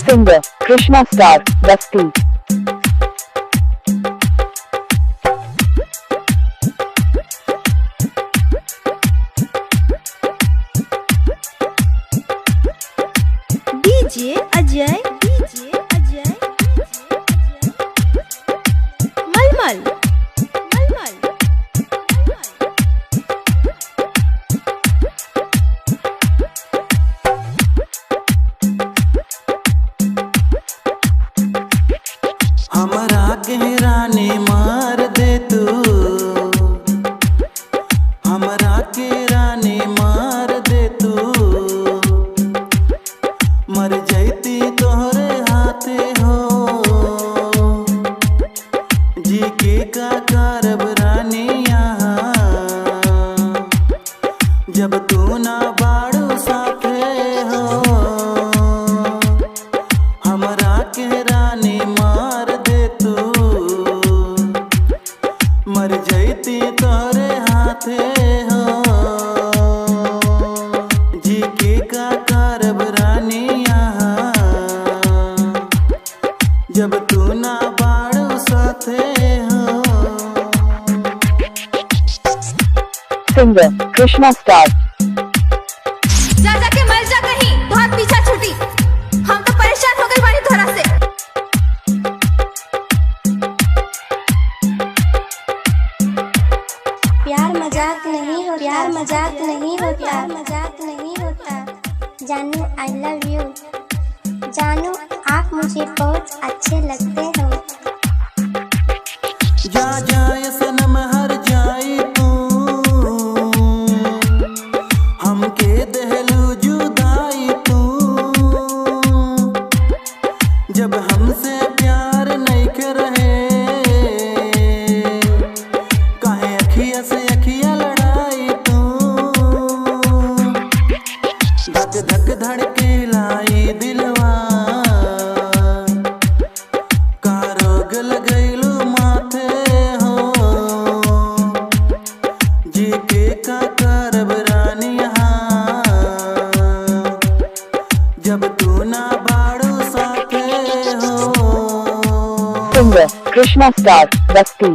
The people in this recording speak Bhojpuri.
Singer Krishna Star Basti. DJ Ajay Malmal हमरा के रानी मार दे तू, हमरा के रानी मार दे तू, मर जैती तोहरे हाथे हो, जी के का करब रानी यहाँ, जब तू ना बाड़ू साथे हो, हमरा के रानी मार दे तू, मर जैती तोरे हाथे हो, जी के का करब रानी यहाँ, जब तू ना बाड़ू साथे हो। Singer Krishna Star. जा के मर जा कहीं, बहुत पीछा छूटी, हम तो परेशान हो गए बानी तोहरा से। प्यार मजाक नहीं होता, प्यार मजाक नहीं होता, प्यार मजाक नहीं होता। जानू आई लव यू, जानू आप मुझे बहुत अच्छे लगते हो। जा जाए सनम हर जाई तू, हमके दहलू जुदाई तू, जब हमसे प्यार नहीं कर रहे, काहे अखिया से अखिया लड़ाई तू, धक धक धड़के लाई दिलवा, का रोग लगैलू माथे हो, जी के का करब रानी यहाँ, जब तू ना बाड़ू साथे हो। Singer Krishna Star Basti.